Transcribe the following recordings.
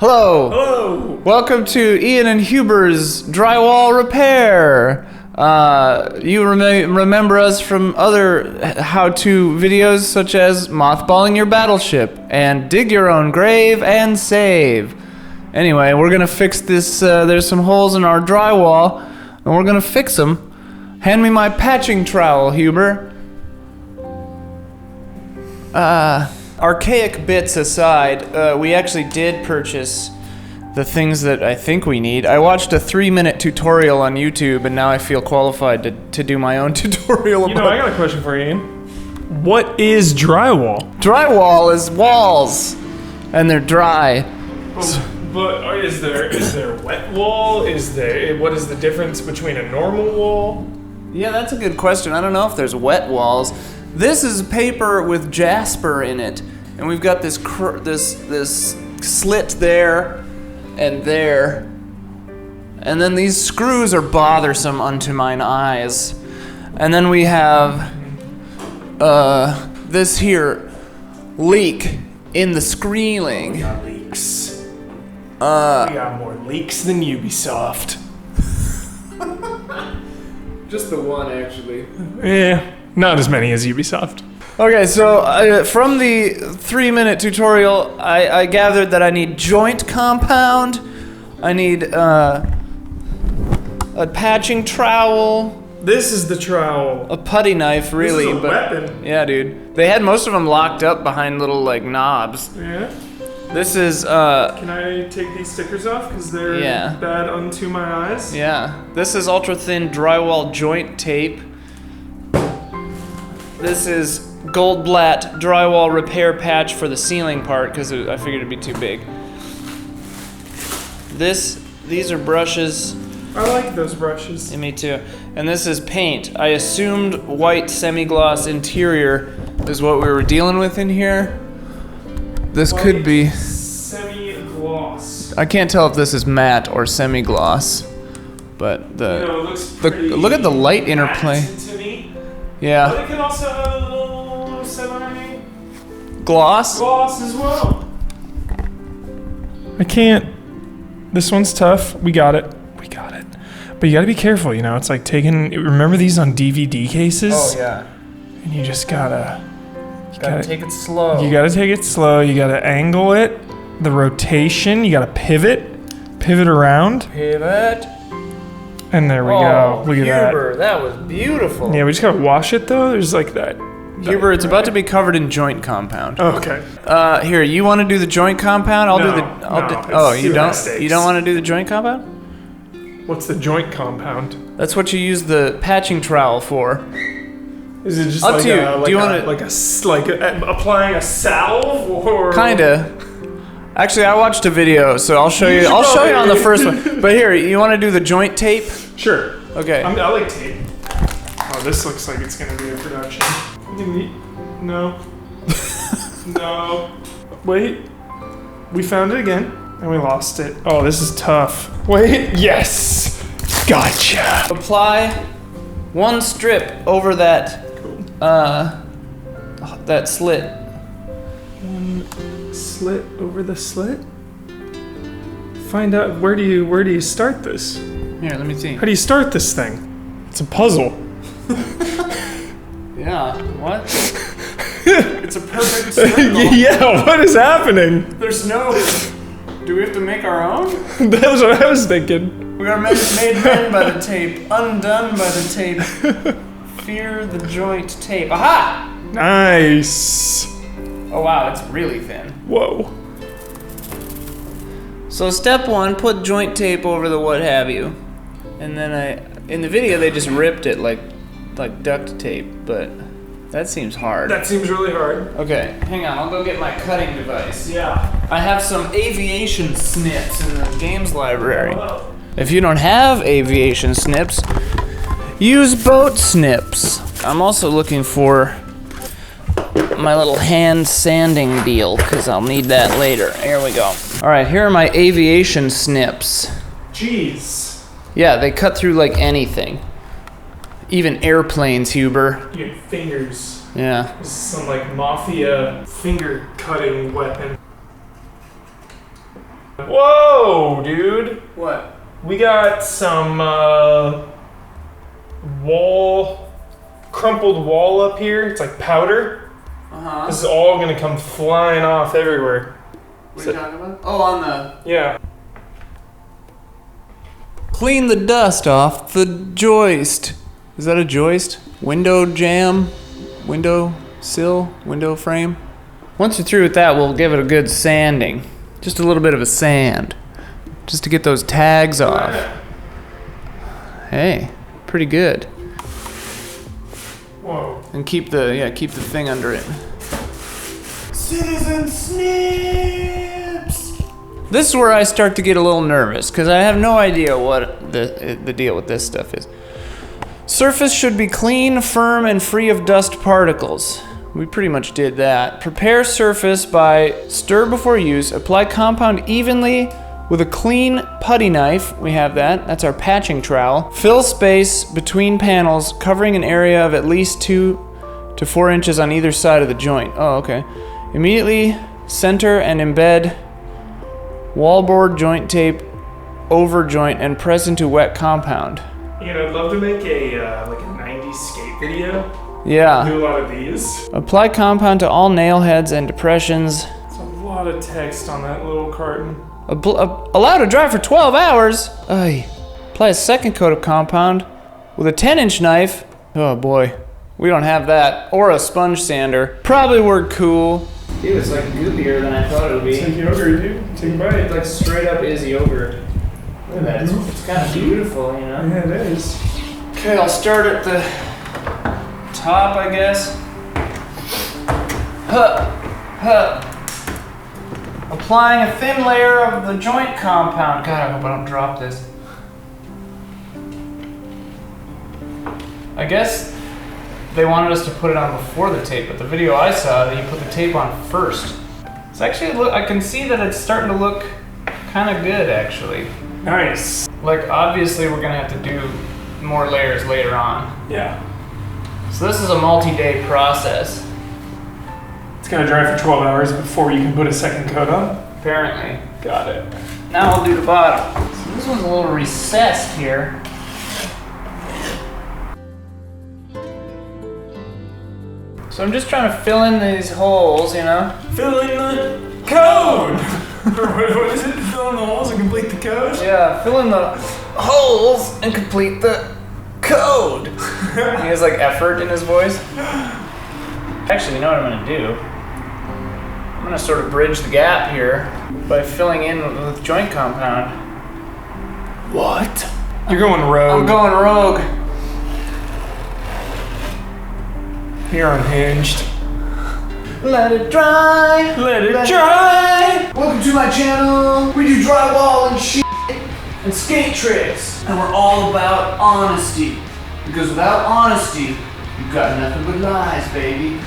Hello. Hello. Welcome to Ian and Huber's Drywall Repair. You remember us from other how-to videos such as mothballing your battleship and dig your own grave and save. Anyway, we're gonna fix this. There's some holes in our drywall, and we're gonna fix them. Hand me my patching trowel, Huber. Archaic bits aside, we actually did purchase the things that I think we need. I watched a 3-minute tutorial on YouTube, and now I feel qualified to do my own tutorial about... I got a question for you, Ian. What is drywall? Drywall is walls, and they're dry. But is there wet wall? What is the difference between a normal wall? Yeah, that's a good question. I don't know if there's wet walls. This is paper with jasper in it, and we've got this slit there and there, and then these screws are bothersome unto mine eyes, and then we have this here leak in the screening. We got leaks. We got more leaks than Ubisoft. Just the one, actually. Yeah. Not as many as Ubisoft. Okay, so from the 3-minute tutorial, I gathered that I need joint compound, I need a patching trowel. This is the trowel. A putty knife, really. This is a weapon. Yeah, dude. They had most of them locked up behind little, like, knobs. Yeah? This is, Can I take these stickers off? Because they're bad unto my eyes? Yeah. This is ultra-thin drywall joint tape. This is Goldblatt drywall repair patch for the ceiling part because I figured it'd be too big. These are brushes. I like those brushes. Yeah, me too. And this is paint. I assumed white semi-gloss interior is what we were dealing with in here. This could be semi-gloss. I can't tell if this is matte or semi-gloss, but it looks pretty look at the light interplay. To me. Yeah. But it can also have a little semi-gloss Gloss? as well. I can't. This one's tough. We got it. But you gotta be careful, it's like remember these on DVD cases? Oh yeah. And you just gotta take it slow. You gotta take it slow. You gotta angle it. The rotation. You gotta pivot around. Pivot. And there we go. Look at Huber, that was beautiful. Yeah, we just gotta wash it though. There's like that. Huber, it's about to be covered in joint compound. Okay. Here, you want to do the joint compound? You don't. mistakes. You don't want to do the joint compound? What's the joint compound? That's what you use the patching trowel for. Is it just Up like to you. do you want to applying a salve or Kinda. Actually, I watched a video, so I'll show you. I'll show you on the first one. But here, you want to do the joint tape? Sure. Okay. I like tape. Oh, this looks like it's gonna be a production. No. No. Wait. We found it again, and we lost it. Oh, this is tough. Wait. Yes. Gotcha. Apply one strip over that that slit. One slit over the slit. Find out where do you start this? Here, let me see. How do you start this thing? It's a puzzle. Yeah. What? It's a perfect circle. Yeah. What is happening? There's no. Do we have to make our own? That was what I was thinking. We are made men by the tape, undone by the tape. Fear the joint tape. Aha! Nice. Oh wow, it's really thin. Whoa. So step 1, put joint tape over the what have you. And then in the video they just ripped it like duct tape, but that seems hard. That seems really hard. Okay, hang on, I'll go get my cutting device. Yeah. I have some aviation snips in the games library. Whoa. If you don't have aviation snips, use boat snips. I'm also looking for my little hand sanding deal, because I'll need that later. Here we go. All right, here are my aviation snips. Jeez. Yeah, they cut through like anything. Even airplanes, Huber. You get fingers. Yeah. This is some like mafia finger cutting weapon. Whoa, dude. What? We got some crumpled wall up here. It's like powder. Uh-huh. This is all gonna come flying off everywhere. What are you talking about? Oh, on the... Yeah. Clean the dust off the joist. Is that a joist? Window jamb? Window sill? Window frame? Once you're through with that, we'll give it a good sanding. Just a little bit of a sand. Just to get those tags off. Hey, pretty good. Whoa. And keep the thing under it. Citizen Snips! This is where I start to get a little nervous, because I have no idea what the deal with this stuff is. Surface should be clean, firm, and free of dust particles. We pretty much did that. Prepare surface by stir before use, apply compound evenly with a clean putty knife. We have that. That's our patching trowel. Fill space between panels, covering an area of at least 2 to 4 inches on either side of the joint. Oh, okay. Immediately center and embed wallboard joint tape over joint and press into wet compound. You know, I'd love to make a like a 90s skate video. Yeah. Do a lot of these. Apply compound to all nail heads and depressions. It's a lot of text on that little carton. Allow to dry for 12 hours. Ay. Apply a second coat of compound with a 10-inch knife. Oh boy, we don't have that. Or a sponge sander. Probably work cool. Dude, it's like goopier than I thought it would be. It's like yogurt, dude. Take a bite. It like straight up is yogurt. Look at that. It's kind of beautiful, you know? Yeah, it is. Okay, I'll start at the top, I guess. Applying a thin layer of the joint compound. God, I hope I don't drop this. I guess they wanted us to put it on before the tape, but the video I saw, that you put the tape on first. It's actually, I can see that it's starting to look kind of good, actually. Nice. Like, obviously we're gonna have to do more layers later on. Yeah. So this is a multi-day process. It's gonna dry for 12 hours before you can put a second coat on? Apparently. Got it. Now we'll do the bottom. So this one's a little recessed here. So I'm just trying to fill in these holes, you know? Fill in the code! What is it? Fill in the holes and complete the code? Yeah, fill in the holes and complete the code. He has like effort in his voice. Actually, you know what I'm gonna do? I'm gonna sort of bridge the gap here by filling in with joint compound. What? You're going rogue. I'm going rogue. You're unhinged. Let it dry. Let it dry. Welcome to my channel. We do drywall and shit and skate tricks. And we're all about honesty. Because without honesty, you've got nothing but lies, baby.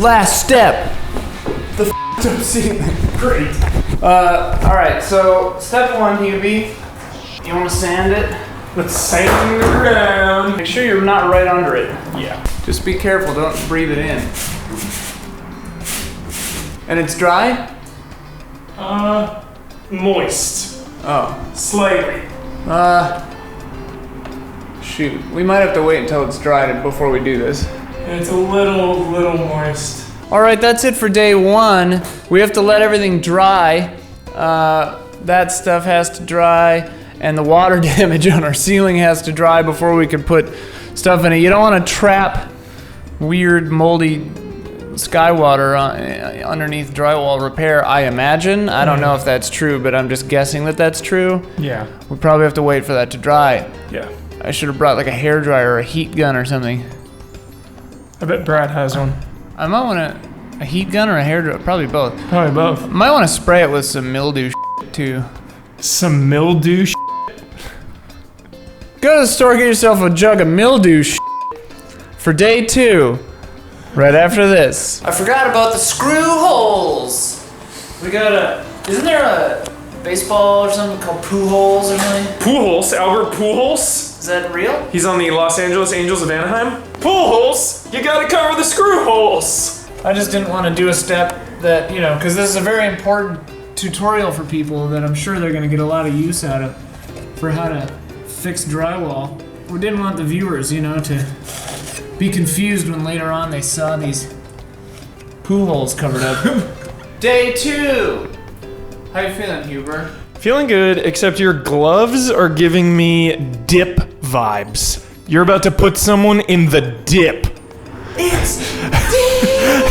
Last step. The f***ed up ceiling. Great. Alright, so step 1, Hubie. You want to sand it? Let's sand it around. Make sure you're not right under it. Yeah. Just be careful, don't breathe it in. And it's dry? Moist. Oh. Slightly. Shoot. We might have to wait until it's dried before we do this. It's a little moist. Alright, that's it for day 1. We have to let everything dry. That stuff has to dry, and the water damage on our ceiling has to dry before we can put stuff in it. You don't want to trap weird, moldy sky water underneath drywall repair, I imagine. I don't know if that's true, but I'm just guessing that that's true. Yeah. We probably have to wait for that to dry. Yeah. I should have brought like a hairdryer or a heat gun or something. I bet Brad has one. I might want a heat gun or a hairdryer, probably both. Probably both. Might want to spray it with some mildew too. Some mildew Go to the store, get yourself a jug of mildew for day 2. Right after this. I forgot about the screw holes. We got isn't there a baseball or something called Pujols or something? Pujols, Albert Pujols. Is that real? He's on the Los Angeles Angels of Anaheim. Pujols, you gotta cover the screw holes. I just didn't want to do a step that, you know, because this is a very important tutorial for people that I'm sure they're gonna get a lot of use out of for how to fix drywall. We didn't want the viewers, you know, to be confused when later on they saw these poo holes covered up. Day 2! How you feeling, Huber? Feeling good, except your gloves are giving me dip vibes. You're about to put someone in the dip. It's dip!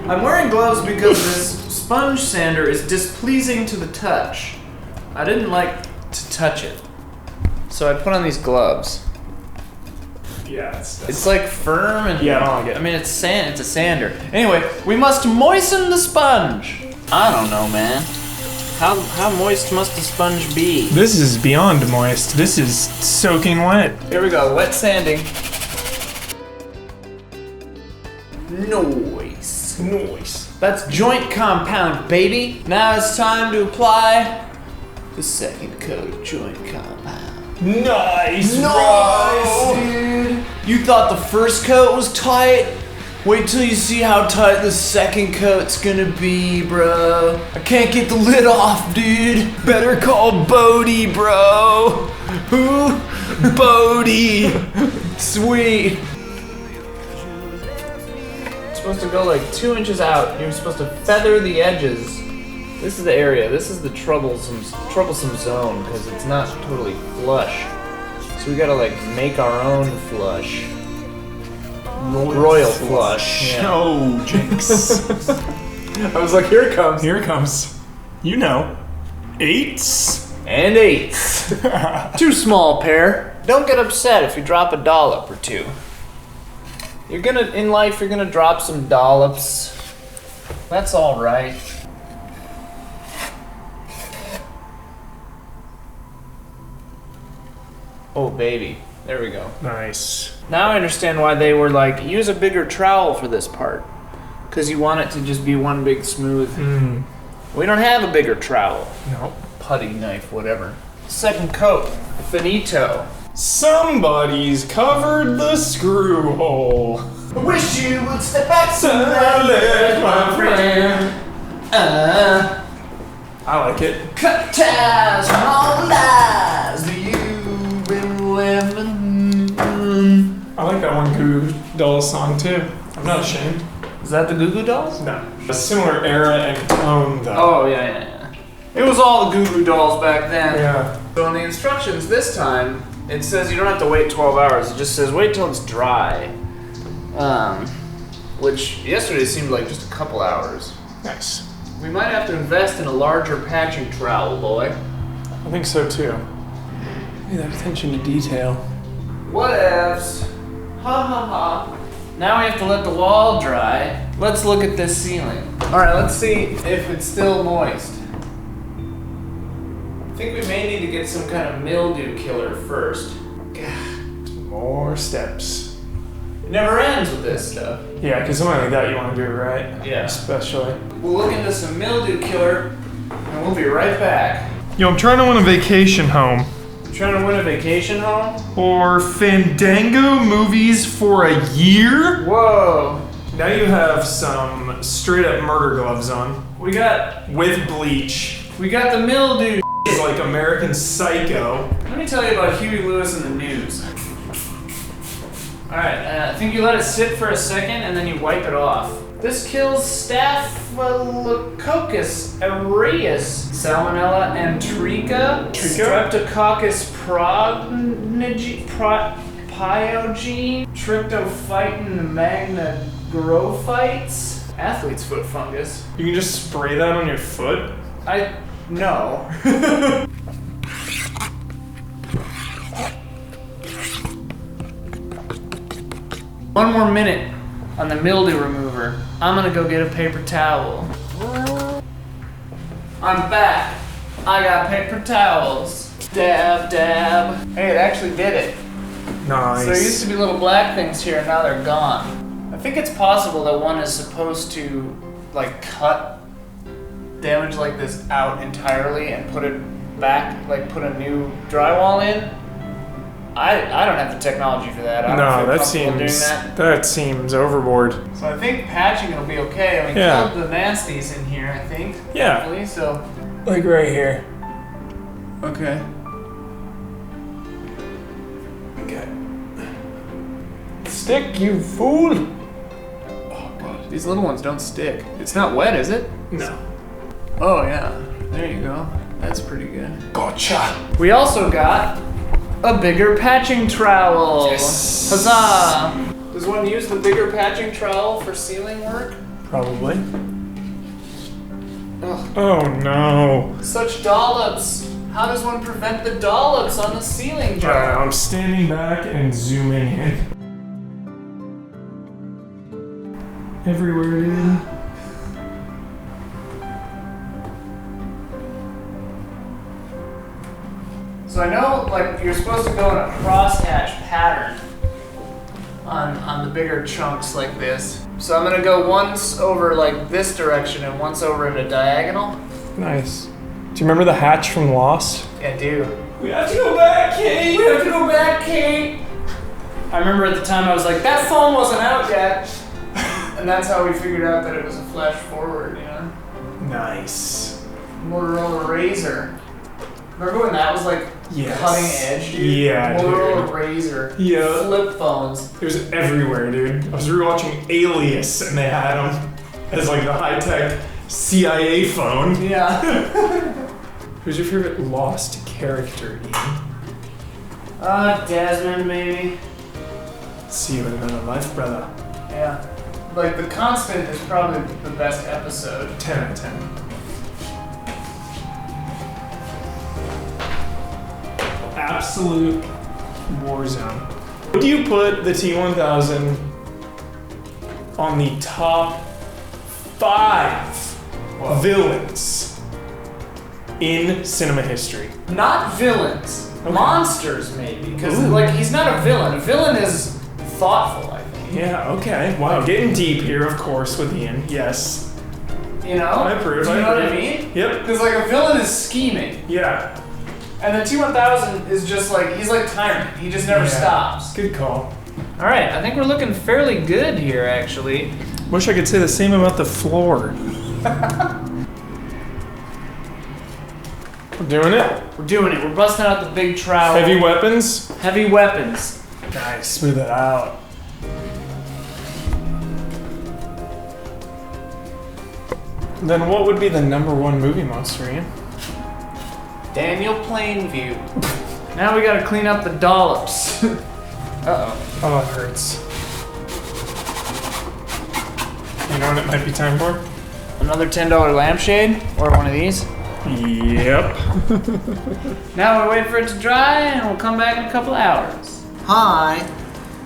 I'm wearing gloves because this sponge sander is displeasing to the touch. I didn't like to touch it, so I put on these gloves. Yeah, It's like firm and yeah, I don't like it. I mean, it's sand. It's a sander. Anyway, we must moisten the sponge. I don't know, man. How moist must the sponge be? This is beyond moist. This is soaking wet. Here we go. Wet sanding. Noise. Noise. That's joint compound, baby. Now it's time to apply the second coat of joint compound. Nice, Dude. You thought the first coat was tight? Wait till you see how tight the second coat's gonna be, bro. I can't get the lid off, dude. Better call Bodie, bro. Who? Bodie. Sweet. It's supposed to go like 2 inches out. You're supposed to feather the edges. This is the area. This is the troublesome zone because it's not totally flush. So we gotta like make our own flush. Royal flush. Yeah. Oh, jinx. I was like, here it comes. Here it comes. You know. 8s. And 8s. Too small pair. Don't get upset if you drop a dollop or two. In life, you're gonna drop some dollops. That's all right. Oh, baby. There we go. Nice. Now I understand why they were like, use a bigger trowel for this part. Because you want it to just be one big smooth. We don't have a bigger trowel. Nope. Putty, knife, whatever. Second coat. Finito. Somebody's covered the screw hole. I wish you would step back some left, my friend. I like it. Cut ties from all the lies that you've been living. I like that one Goo Goo Dolls song too. I'm not ashamed. Is that the Goo Goo Dolls? No. A similar era and tone though. Oh, yeah. It was all the Goo Goo Dolls back then. Yeah. So in the instructions this time, it says you don't have to wait 12 hours. It just says wait till it's dry. Which yesterday seemed like just a couple hours. Nice. We might have to invest in a larger patching trowel, boy. I think so too. Hey, that attention to detail. Whatevs. Ha ha ha. Now we have to let the wall dry. Let's look at this ceiling. Alright, let's see if it's still moist. I think we may need to get some kind of mildew killer first. God, more steps. It never ends with this stuff. Yeah, because something like that you want to do right. Yeah. Especially. We'll look into some mildew killer, and we'll be right back. Yo, I'm trying to win a vacation home. You trying to win a vacation home? Or Fandango movies for a year? Whoa. Now you have some straight up murder gloves on. We got With bleach. the mildew. It's like American Psycho. Let me tell you about Huey Lewis and the news. Alright, I think you let it sit for a second and then you wipe it off. This kills Staphylococcus aureus, Salmonella enterica, Streptococcus pyogene, Trichophyton magnagrophytes, athlete's foot fungus. You can just spray that on your foot? No. One more minute on the mildew remover. I'm gonna go get a paper towel. I'm back. I got paper towels. Dab, dab. Hey, it actually did it. Nice. So there used to be little black things here, and now they're gone. I think it's possible that one is supposed to, like, cut damage like this out entirely and put it back, like, put a new drywall in. I don't have the technology for that. I don't No, feel that comfortable doing seems that. overboard. So I think patching will be okay. I mean, Yeah. killed the nasties in here, I think. Yeah. Hopefully, so. Like right here. Okay. Okay. Stick, you fool! Oh god, these little ones don't stick. It's not wet, is it? No. Oh yeah, there you go. That's pretty good. Gotcha. We also got a bigger patching trowel. Yes. Huzzah! Does one use the bigger patching trowel for ceiling work? Probably. Ugh. Oh no. Such dollops. How does one prevent the dollops on the ceiling job? I'm standing back and zooming in. Everywhere, dude. So I know, like, you're supposed to go in a crosshatch pattern on the bigger chunks like this. So I'm gonna go once over like this direction and once over in a diagonal. Nice. Do you remember the hatch from Lost? Yeah, I do. We have to go back, Kate! We have to go back, Kate! I remember at the time I was like, that phone wasn't out yet. And that's how we figured out that it was a flash forward, you know? Nice. Motorola Razr. Remember when that was like Yes. cutting edge, dude? Yeah, Motorola dude. Razr. Yeah. Flip phones. It was everywhere, dude. I was rewatching Alias and they had them as like the high-tech CIA phone. Yeah. Who's your favorite Lost character, Ian? Desmond, maybe. See you in another life, brother. Yeah. Like, The Constant is probably the best episode. 10 out of 10. Absolute war zone. Would you put the T1000 on the top 5 villains in cinema history? Not villains. Okay. Monsters, maybe. Because, Ooh. like, he's not a villain. A villain is thoughtful, I think. Yeah, okay. Wow, getting deep here, of course, with Ian. Yes. You know? I approve. Do you know what I approve. mean? Yep. Because, like, a villain is scheming. Yeah. And the T1000 is just like, he's like Tyrant. He just never Yeah. stops. Good call. Alright, I think we're looking fairly good here, actually. Wish I could say the same about the floor. We're doing it. We're doing it. We're busting out the big trowel. Heavy weapons. Heavy weapons. Nice. Smooth it out. Then what would be the #1 movie monster, Ian? Daniel Plainview. Now we gotta clean up the dollops. Uh-oh. Oh, it hurts. You know what it might be time for? Another $10 lampshade? Or one of these? Yep. Now we're waiting for it to dry and we'll come back in a couple hours. Hi.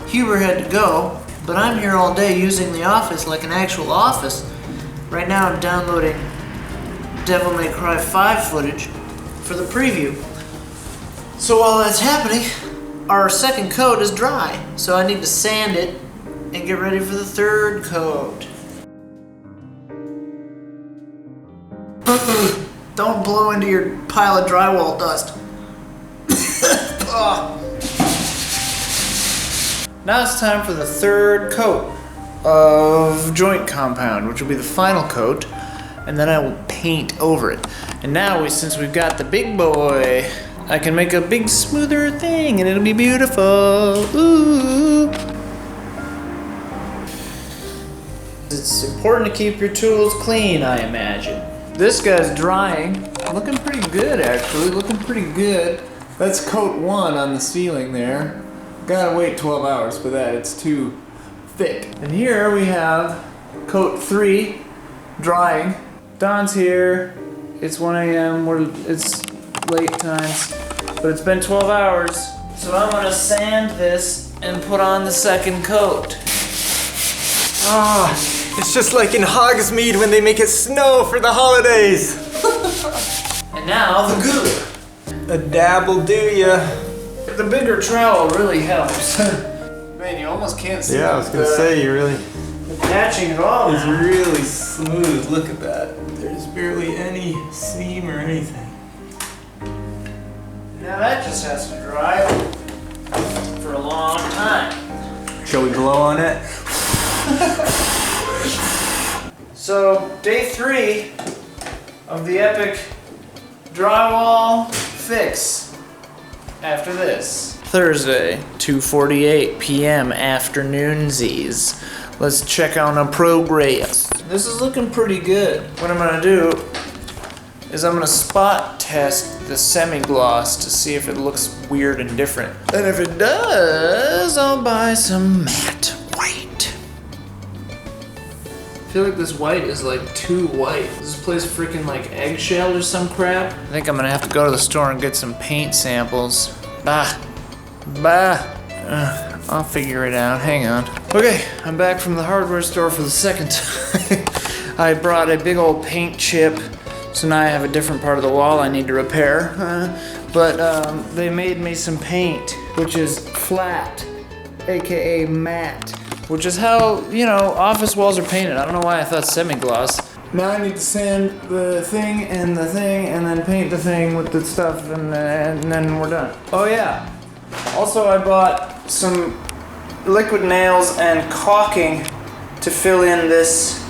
Huber had to go, but I'm here all day using the office like an actual office. Right now I'm downloading Devil May Cry 5 footage for the preview. So while that's happening, our second coat is dry, so I need to sand it and get ready for the third coat. Don't blow into your pile of drywall dust. Ugh. Now it's time for the third coat of joint compound, which will be the final coat, and then I will paint over it. And now, since we've got the big boy, I can make a big smoother thing, and it'll be beautiful. Ooh! It's important to keep your tools clean, I imagine. This guy's drying. Looking pretty good, actually. Looking pretty good. That's coat 1 on the ceiling there. Gotta wait 12 hours for that. It's too thick. And here we have coat 3 drying. Don's here. It's 1 a.m. It's late times, but it's been 12 hours. So I'm gonna sand this and put on the second coat. Ah, it's just like in Hogsmeade when they make it snow for the holidays. And now the glue. A dab will do ya. The bigger trowel really helps. Man, you almost can't see Yeah, I was gonna say, you really the patching at all. is really smooth. Look at that. There's barely any seam or anything. Now that just has to dry. for a long time. Shall we blow on it? So, day 3 of the epic drywall fix after this. Thursday, 2:48 p.m. afternoonsies. Let's check on our progress. This is looking pretty good. What I'm gonna do is I'm gonna spot test the semi-gloss to see if it looks weird and different. And if it does, I'll buy some matte white. I feel like this white is like too white. Is this place freaking like eggshell or some crap? I think I'm gonna have to go to the store and get some paint samples. I'll figure it out, hang on. Okay, I'm back from the hardware store for the second time. I brought a big old paint chip, so now I have a different part of the wall I need to repair. But they made me some paint, which is flat, AKA matte, which is how, you know, office walls are painted. I don't know why I thought semi-gloss. Now I need to sand the thing, and then paint the thing with the stuff, and then we're done. Oh yeah. Also, I bought some liquid nails and caulking to fill in this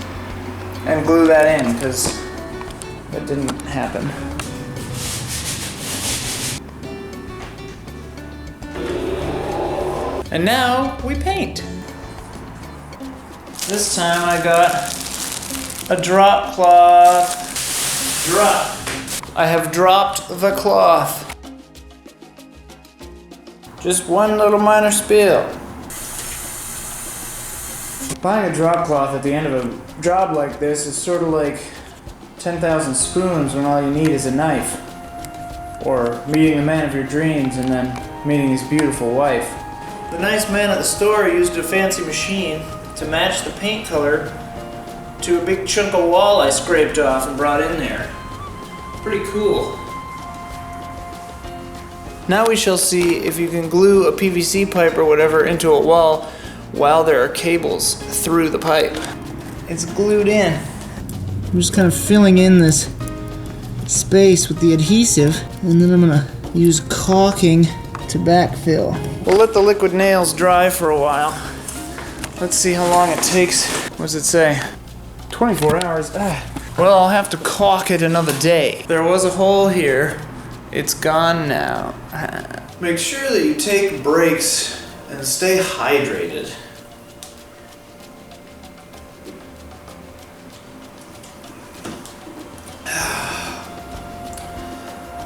and glue that in, because that didn't happen. And now we paint. This time I got a drop cloth. I have dropped the cloth. Just one little minor spill. Buying a drop cloth at the end of a job like this is sort of like 10,000 spoons when all you need is a knife. Or meeting the man of your dreams and then meeting his beautiful wife. The nice man at the store used a fancy machine to match the paint color to a big chunk of wall I scraped off and brought in there. Pretty cool. Now we shall see if you can glue a PVC pipe or whatever into a wall while there are cables through the pipe. It's glued in. I'm just kind of filling in this space with the adhesive, and then I'm gonna use caulking to backfill. We'll let the liquid nails dry for a while. Let's see how long it takes. What does it say? 24 hours. Well, I'll have to caulk it another day. There was a hole here. It's gone now. Make sure that you take breaks and stay hydrated.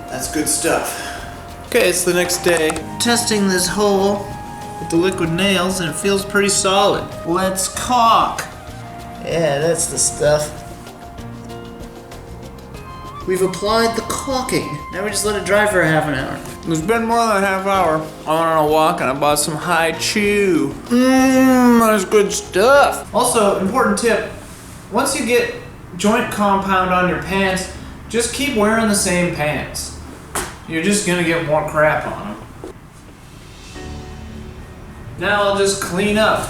That's good stuff. Okay, it's the next day. Testing this hole with the liquid nails, and it feels pretty solid. Let's caulk. Yeah, that's the stuff. We've applied the caulking. Now we just let it dry for a half an hour. It's been more than a half hour. I went on a walk and I bought some high chew. That's good stuff. Also, important tip, once you get joint compound on your pants, just keep wearing the same pants. You're just gonna get more crap on them. Now I'll just clean up.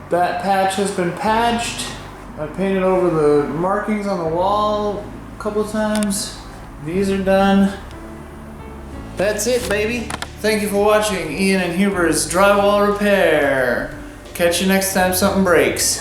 That patch has been patched. I painted over the markings on the wall a couple times. These are done. That's it, baby. Thank you for watching Ian and Huber's Drywall Repair. Catch you next time something breaks.